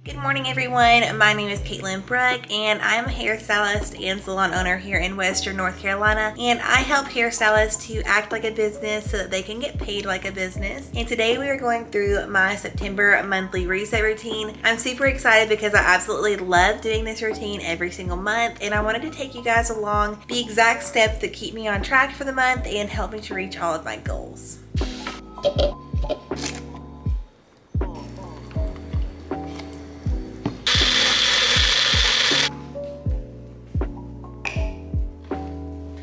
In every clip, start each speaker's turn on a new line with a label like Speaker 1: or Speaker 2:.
Speaker 1: Good morning everyone, my name is Katelyn Brooke and I'm a hairstylist and salon owner here in Western North Carolina, and I help hairstylists to act like a business so that they can get paid like a business. And today we are going through my September monthly reset routine. I'm super excited because I absolutely love doing this routine every single month, and I wanted to take you guys along the exact steps that keep me on track for the month and help me to reach all of my goals.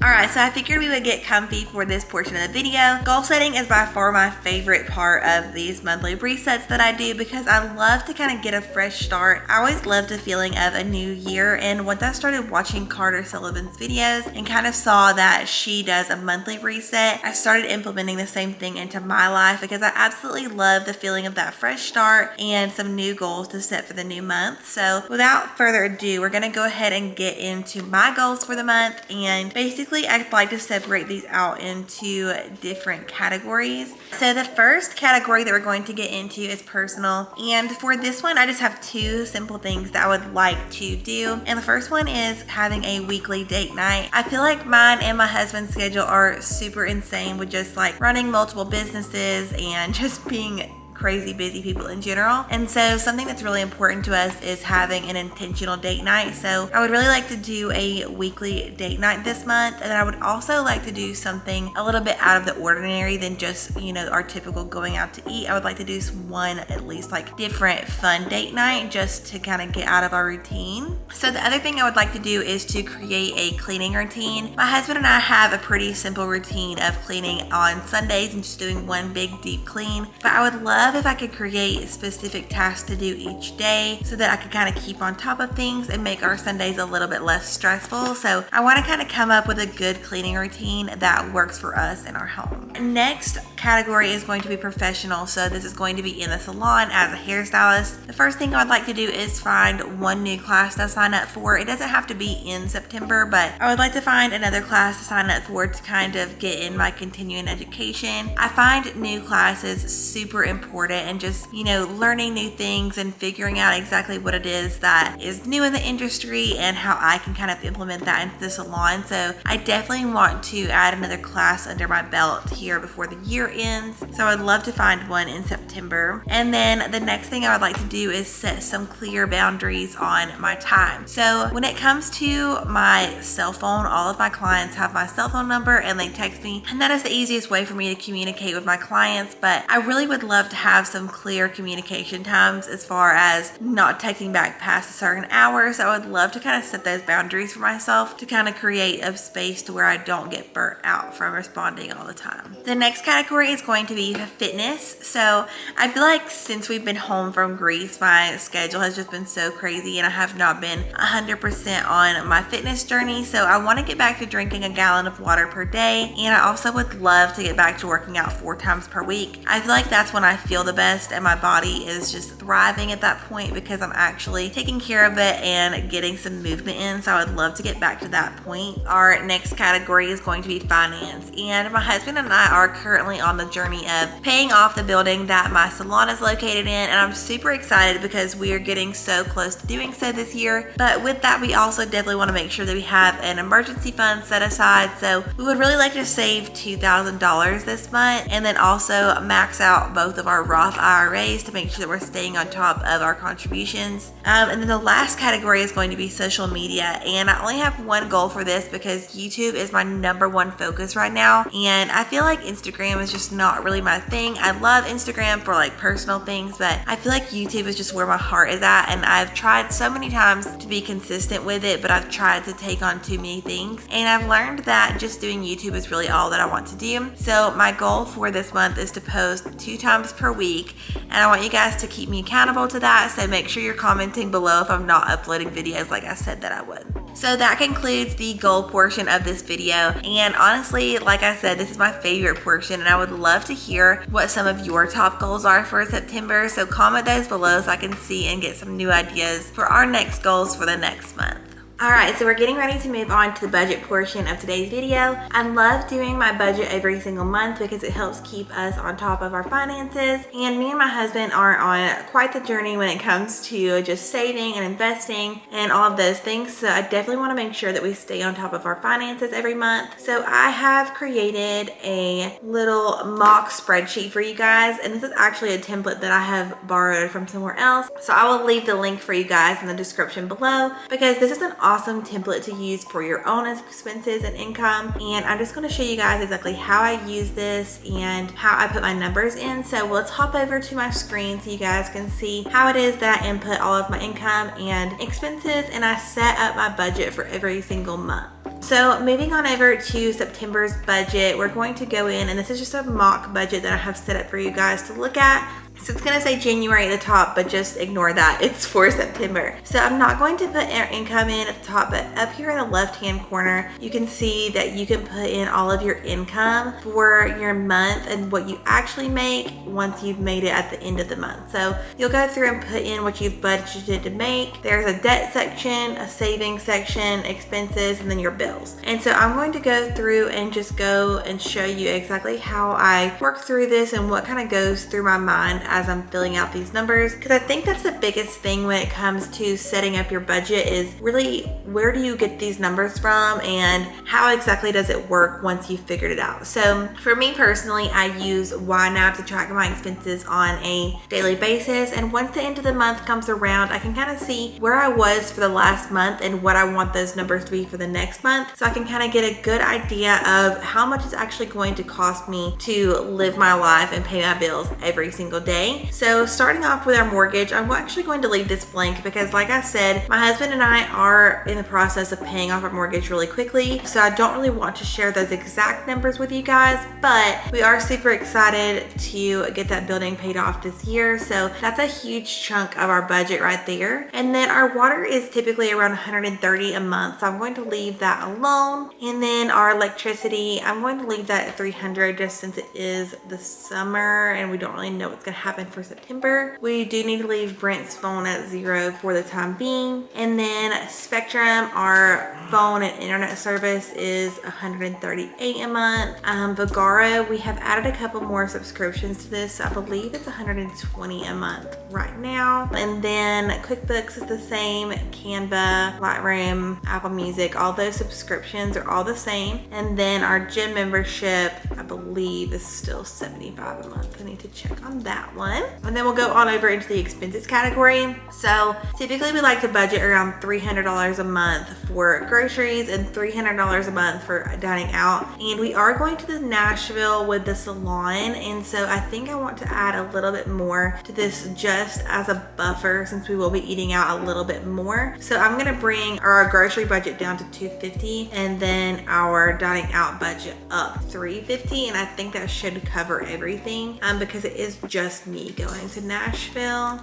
Speaker 1: Alright, so I figured we would get comfy for this portion of the video. Goal setting is by far my favorite part of these monthly resets that I do because I love to kind of get a fresh start. I always loved the feeling of a new year, and once I started watching Sullivan's videos and kind of saw that she does a monthly reset, I started implementing the same thing into my life because I absolutely love the feeling of that fresh start and some new goals to set for the new month. So without further ado, we're going to go ahead and get into my goals for the month, and basically I'd like to separate these out into different categories. So the first category that we're going to get into is personal, and for this one I just have two simple things that I would like to do. And the first one is having a weekly date night. I feel like mine and my husband's schedule are super insane with just like running multiple businesses and just being crazy busy people in general, and so something that's really important to us is having an intentional date night. So I would really like to do a weekly date night this month, and I would also like to do something a little bit out of the ordinary than just, you know, our typical going out to eat. I would like to do one at least like different fun date night just to kind of get out of our routine. So the other thing I would like to do is to create a cleaning routine. My husband and I have a pretty simple routine of cleaning on Sundays and just doing one big deep clean, but I would love if I could create specific tasks to do each day so that I could kind of keep on top of things and make our Sundays a little bit less stressful. So I want to kind of come up with a good cleaning routine that works for us in our home. Next category is going to be professional. So this is going to be in the salon as a hairstylist. The first thing I would like to do is find one new class to sign up for. It doesn't have to be in September, but I would like to find another class to sign up for to kind of get in my continuing education. I find new classes super important, and just, you know, learning new things and figuring out exactly what it is that is new in the industry and how I can kind of implement that into the salon. So I definitely want to add another class under my belt here before the year ends. So I would love to find one in September. And then the next thing I would like to do is set some clear boundaries on my time. So when it comes to my cell phone, all of my clients have my cell phone number and they text me, and that is the easiest way for me to communicate with my clients. But I really would love to have some clear communication times as far as not texting back past a certain hour. So I would love to kind of set those boundaries for myself to kind of create a space to where I don't get burnt out from responding all the time. The next category is going to be fitness. So I feel like since we've been home from Greece, my schedule has just been so crazy and I have not been 100% on my fitness journey. So I want to get back to drinking a gallon of water per day, and I also would love to get back to working out 4 times per week. I feel like that's when I feel the best and my body is just thriving at that point because I'm actually taking care of it and getting some movement in. So I would love to get back to that point. Our next category is going to be finance, and my husband and I are currently on the journey of paying off the building that my salon is located in, and I'm super excited because we are getting so close to doing so this year. But with that, we also definitely want to make sure that we have an emergency fund set aside. So we would really like to save $2,000 this month, and then also max out both of our Roth IRAs to make sure that we're staying on top of our contributions. And then the last category is going to be social media, and I only have one goal for this because YouTube is my #1 focus right now, and I feel like Instagram is just not really my thing. I love Instagram for like personal things, but I feel like YouTube is just where my heart is at, and I've tried so many times to be consistent with it, but I've tried to take on too many things, and I've learned that just doing YouTube is really all that I want to do. So my goal for this month is to post 2 times per week, and I want you guys to keep me accountable to that. So make sure you're commenting below if I'm not uploading videos like I said that I would. So that concludes the goal portion of this video, and honestly, like I said, this is my favorite portion, and I would love to hear what some of your top goals are for September. So comment those below so I can see and get some new ideas for our next goals for the next month. All right, so we're getting ready to move on to the budget portion of today's video. I love doing my budget every single month because it helps keep us on top of our finances. And me and my husband are on quite the journey when it comes to just saving and investing and all of those things. So I definitely want to make sure that we stay on top of our finances every month. So I have created a little mock spreadsheet for you guys. And this is actually a template that I have borrowed from somewhere else. So I will leave the link for you guys in the description below because this is an awesome template to use for your own expenses and income. And I'm just going to show you guys exactly how I use this and how I put my numbers in. So let's hop over to my screen so you guys can see how it is that I input all of my income and expenses, and I set up my budget for every single month. So moving on over to September's budget, we're going to go in, and this is just a mock budget that I have set up for you guys to look at. So it's gonna say January at the top, but just ignore that. It's for September. So I'm not going to put our income in at the top, but up here in the left-hand corner, you can see that you can put in all of your income for your month and what you actually make once you've made it at the end of the month. So you'll go through and put in what you've budgeted to make. There's a debt section, a savings section, expenses, and then your bills. And so I'm going to go through and just go and show you exactly how I work through this and what kind of goes through my mind as I'm filling out these numbers, because I think that's the biggest thing when it comes to setting up your budget is really where do you get these numbers from and how exactly does it work once you've figured it out. So for me personally, I use YNAB to track my expenses on a daily basis, and once the end of the month comes around, I can kind of see where I was for the last month and what I want those numbers to be for the next month, so I can kind of get a good idea of how much it's actually going to cost me to live my life and pay my bills every single day. So starting off with our mortgage, I'm actually going to leave this blank because like I said, my husband and I are in the process of paying off our mortgage really quickly. So I don't really want to share those exact numbers with you guys, but we are super excited to get that building paid off this year. So that's a huge chunk of our budget right there. And then our water is typically around $130 a month. So I'm going to leave that alone. And then our electricity, I'm going to leave that at $300 just since it is the summer and we don't really know what's going to happen for September. We do need to leave Brent's phone at 0 for the time being. And then Spectrum, our phone and internet service is $138 a month. Vagaro, we have added a couple more subscriptions to this. I believe it's $120 a month right now. And then QuickBooks is the same. Canva, Lightroom, Apple Music, all those subscriptions are all the same. And then our gym membership, I believe, is still $75 a month. I need to check on that one. And then we'll go on over into the expenses category. So typically we like to budget around $300 a month for groceries and $300 a month for dining out. And we are going to Nashville with the salon, and so I think I want to add a little bit more to this just as a buffer since we will be eating out a little bit more. So I'm gonna bring our grocery budget down to $250 and then our dining out budget up $350, and I think that should cover everything because it is just me going to Nashville.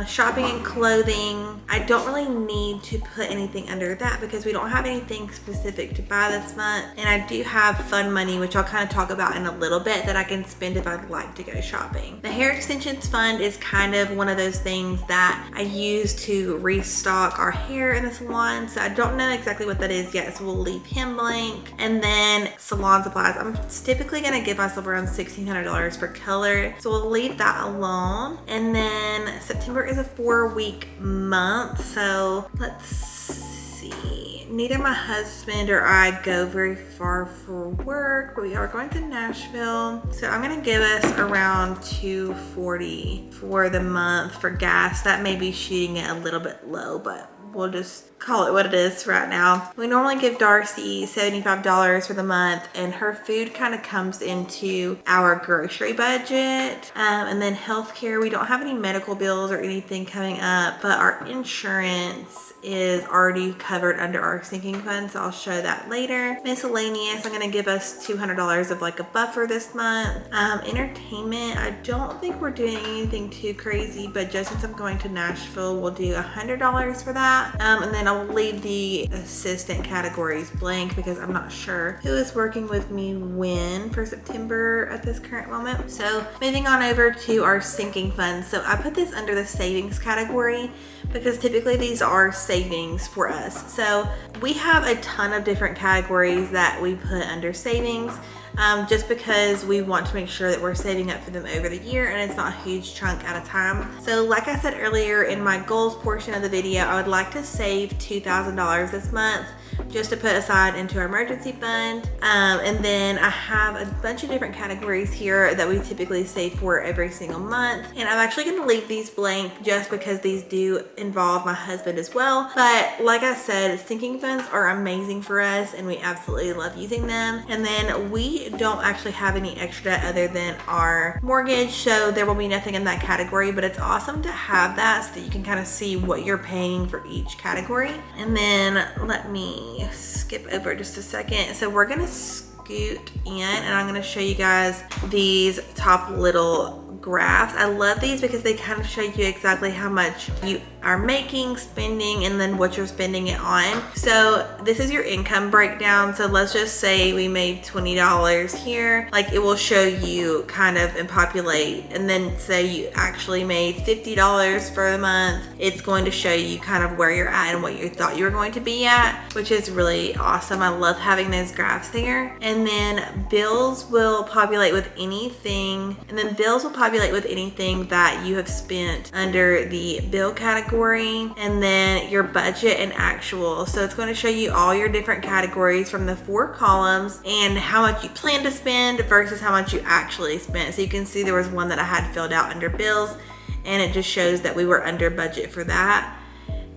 Speaker 1: Shopping and clothing, I don't really need to put anything under that because we don't have anything specific to buy this month, and I do have fun money, which I'll kind of talk about in a little bit, that I can spend if I'd like to go shopping. The hair extensions fund is kind of one of those things that I use to restock our hair in the salon, so I don't know exactly what that is yet, so we'll leave him blank. And then salon supplies, I'm typically going to give myself around $1,600 for color, so we'll leave that alone. And then September is a 4-week month, so let's see. Neither my husband or I go very far for work, but we are going to Nashville, so I'm gonna give us around $240 for the month for gas. That may be shooting it a little bit low, but we'll just call it what it is right now. We normally give Darcy $75 for the month, and her food kind of comes into our grocery budget. And then healthcare, we don't have any medical bills or anything coming up, but our insurance is already covered under our sinking fund, so I'll show that later. Miscellaneous, I'm gonna give us $200 of like a buffer this month. Entertainment, I don't think we're doing anything too crazy, but just since I'm going to Nashville, we'll do $100 for that. that. And then I'll leave the assistant categories blank because I'm not sure who is working with me when for September at this current moment. So moving on over to our sinking funds. So I put this under the savings category because typically these are savings for us. So we have a ton of different categories that we put under savings. Just because we want to make sure that we're saving up for them over the year and it's not a huge chunk at a time. So like I said earlier in my goals portion of the video, I would like to save $2,000 this month just to put aside into our emergency fund. And then I have a bunch of different categories here that we typically save for every single month. And I'm actually gonna leave these blank just because these do involve my husband as well. But like I said, sinking funds are amazing for us and we absolutely love using them. And then we don't actually have any extra other than our mortgage, so there will be nothing in that category, but it's awesome to have that so that you can kind of see what you're paying for each category. And then let me skip over just a second. So we're gonna scoot in and I'm gonna show you guys these top little graphs. I love these because they kind of show you exactly how much you are making, spending, and then what you're spending it on. So this is your income breakdown. So let's just say we made $20 here. Like it will show you kind of and populate, and then say you actually made $50 for the month. It's going to show you kind of where you're at and what you thought you were going to be at, which is really awesome. I love having those graphs there. And then bills will populate with anything, that you have spent under the bill category, and then your budget and actual. So it's going to show you all your different categories from the 4 columns and how much you plan to spend versus how much you actually spent. So you can see there was one that I had filled out under bills and it just shows that we were under budget for that.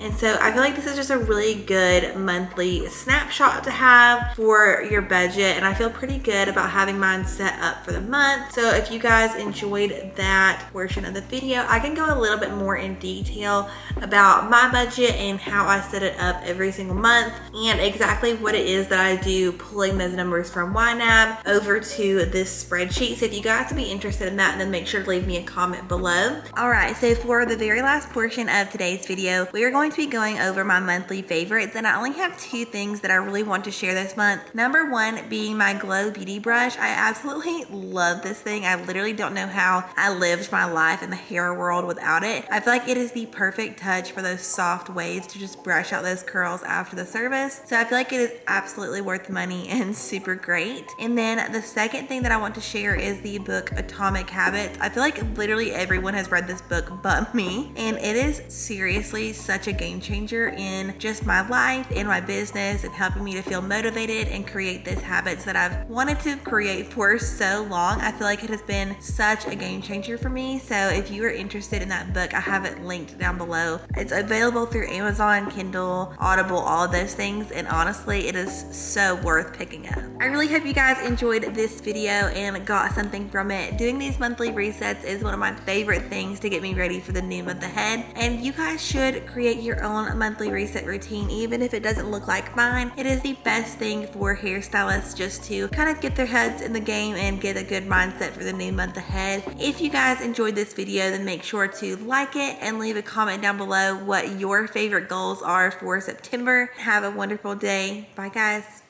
Speaker 1: And so I feel like this is just a really good monthly snapshot to have for your budget, and I feel pretty good about having mine set up for the month. So if you guys enjoyed that portion of the video, I can go a little bit more in detail about my budget and how I set it up every single month and exactly what it is that I do pulling those numbers from YNAB over to this spreadsheet. So if you guys would be interested in that, then make sure to leave me a comment below. All right, so for the very last portion of today's video, we are going to be going over my monthly favorites, and I only have 2 things that I really want to share this month. Number 1 being my Glow Beauty Brush. I absolutely love this thing. I literally don't know how I lived my life in the hair world without it. I feel like it is the perfect touch for those soft waves to just brush out those curls after the service. So I feel like it is absolutely worth the money and super great. And then the second thing that I want to share is the book Atomic Habits. I feel like literally everyone has read this book but me, and it is seriously such a game changer in just my life and my business and helping me to feel motivated and create these habits that I've wanted to create for so long. I feel like it has been such a game changer for me. So if you are interested in that book, I have it linked down below. It's available through Amazon, Kindle, Audible, all of those things, and honestly it is so worth picking up. I really hope you guys enjoyed this video and got something from it. Doing these monthly resets is one of my favorite things to get me ready for the new month ahead, and you guys should create your own monthly reset routine. Even if it doesn't look like mine, it is the best thing for hairstylists just to kind of get their heads in the game and get a good mindset for the new month ahead. If you guys enjoyed this video, then make sure to like it and leave a comment down below what your favorite goals are for September. Have a wonderful day. Bye guys.